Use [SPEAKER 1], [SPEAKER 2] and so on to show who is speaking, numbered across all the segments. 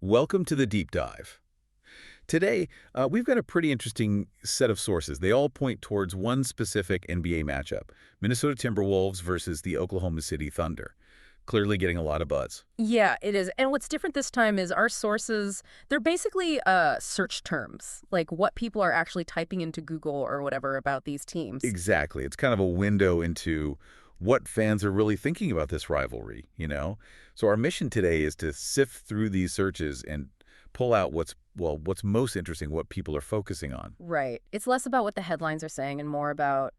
[SPEAKER 1] Welcome to the deep dive. Today, we've got a pretty interesting set of sources. They all point towards one specific NBA matchup, Minnesota Timberwolves versus the Oklahoma City Thunder. Clearly getting a lot of buzz.
[SPEAKER 2] Yeah, it is. And what's different this time is our sources, they're basically search terms, like what people are actually typing into Google or whatever about these teams.
[SPEAKER 1] Exactly. It's kind of a window into what fans are really thinking about this rivalry. So our mission today is to sift through these searches and pull out what's most interesting, what people are focusing on.
[SPEAKER 2] Right. It's less about what the headlines are saying and more about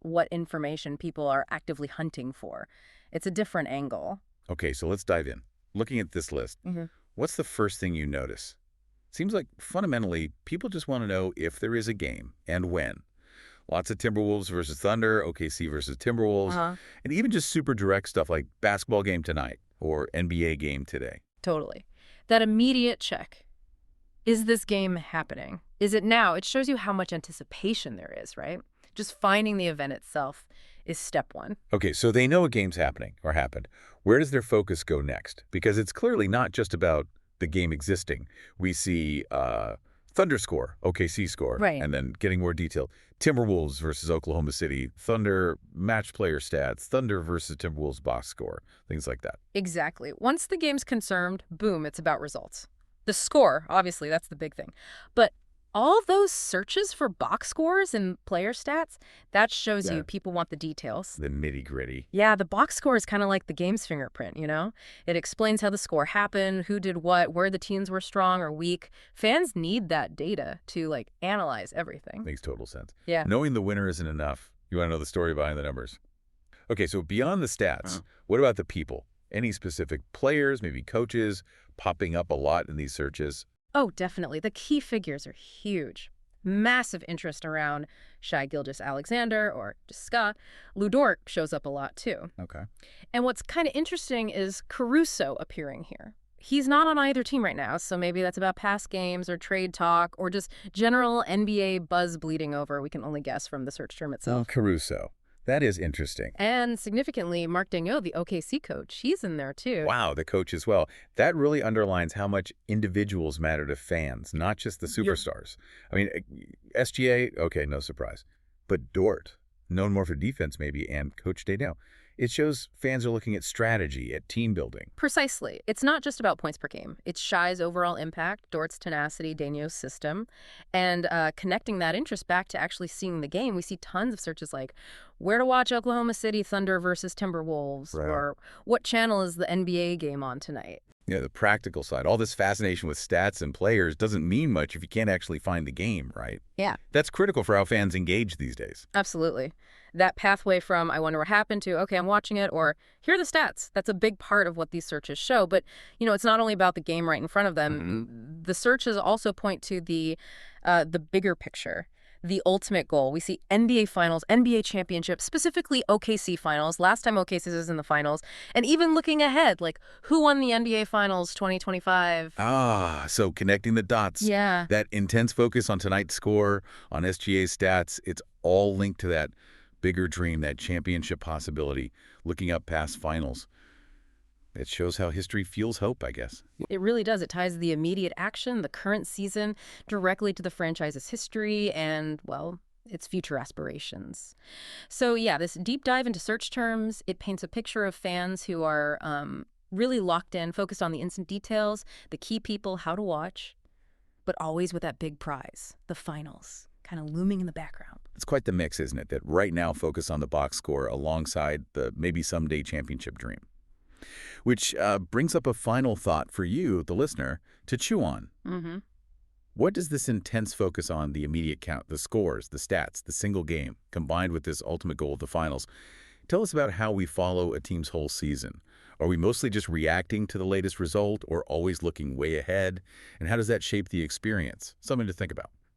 [SPEAKER 2] what information people are actively hunting for. It's a different angle.
[SPEAKER 1] Okay, so let's dive in. Looking at this list, what's the first thing you notice? Seems like fundamentally people just want to know if there is a game and when. Lots of Timberwolves versus Thunder, OKC versus Timberwolves, and even just super direct stuff like basketball game tonight or NBA game today.
[SPEAKER 2] Totally. That immediate check. Is this game happening? Is it now? It shows you how much anticipation there is, right? Just finding the event itself is step one.
[SPEAKER 1] Okay, so they know a game's happening or happened. Where does their focus go next? Because it's clearly not just about the game existing. We see Thunder score, OKC score,
[SPEAKER 2] Right.
[SPEAKER 1] and then getting more detailed. Timberwolves versus Oklahoma City, Thunder match player stats, Thunder versus Timberwolves box score, things like that.
[SPEAKER 2] Exactly. Once the game's confirmed, boom, it's about results. The score, obviously, that's the big thing. But all those searches for box scores and player stats, that shows
[SPEAKER 1] Yeah.
[SPEAKER 2] you people want the details.
[SPEAKER 1] The nitty-gritty.
[SPEAKER 2] Yeah, the box score is kind of like the game's fingerprint, you know? It explains how the score happened, who did what, where the teams were strong or weak. Fans need that data to, analyze everything.
[SPEAKER 1] Makes total sense.
[SPEAKER 2] Yeah.
[SPEAKER 1] Knowing the winner isn't enough. You want to know the story behind the numbers. Okay, so beyond the stats, what about the people? Any specific players, maybe coaches, popping up a lot in these searches?
[SPEAKER 2] Oh, definitely. The key figures are huge. Massive interest around Shai Gilgeous-Alexander or Ska. Lu Dort shows up a lot, too.
[SPEAKER 1] Okay.
[SPEAKER 2] And what's kind of interesting is Caruso appearing here. He's not on either team right now, so maybe that's about past games or trade talk or just general NBA buzz bleeding over. We can only guess from the search term itself.
[SPEAKER 1] Caruso. That is interesting.
[SPEAKER 2] And significantly, Mark Daigneault, the OKC coach, he's in there, too.
[SPEAKER 1] Wow, the coach as well. That really underlines how much individuals matter to fans, not just the superstars. I mean, SGA, okay, no surprise. But Dort, known more for defense maybe, and Coach Daigneault. It shows fans are looking at strategy, at team building.
[SPEAKER 2] Precisely. It's not just about points per game. It's Shai's overall impact, Dort's tenacity, Daigneault's system, and connecting that interest back to actually seeing the game. We see tons of searches like where to watch Oklahoma City Thunder versus Timberwolves,
[SPEAKER 1] Right.
[SPEAKER 2] or what channel is the NBA game on tonight.
[SPEAKER 1] Yeah, the practical side. All this fascination with stats and players doesn't mean much if you can't actually find the game, right?
[SPEAKER 2] Yeah.
[SPEAKER 1] That's critical for how fans engage these days.
[SPEAKER 2] Absolutely. That pathway from I wonder what happened to, okay, I'm watching it, or here are the stats. That's a big part of what these searches show. But, it's not only about the game right in front of them. The searches also point to the bigger picture, the ultimate goal. We see NBA Finals, NBA Championship, specifically OKC Finals. Last time OKC was in the finals. And even looking ahead, like who won the NBA Finals 2025?
[SPEAKER 1] So connecting the dots.
[SPEAKER 2] Yeah.
[SPEAKER 1] That intense focus on tonight's score, on SGA's stats, it's all linked to that bigger dream, that championship possibility, looking up past finals. It shows how history fuels hope, I guess.
[SPEAKER 2] It really does. It ties the immediate action, the current season, directly to the franchise's history and, well, its future aspirations. So, yeah, this deep dive into search terms, it paints a picture of fans who are really locked in, focused on the instant details, the key people, how to watch, but always with that big prize, the finals, kind of looming in the background.
[SPEAKER 1] It's quite the mix, isn't it? That right now focus on the box score alongside the maybe someday championship dream. Which brings up a final thought for you, the listener, to chew on. What does this intense focus on the immediate count, the scores, the stats, the single game, combined with this ultimate goal of the finals, tell us about how we follow a team's whole season? Are we mostly just reacting to the latest result or always looking way ahead? And how does that shape the experience? Something to think about.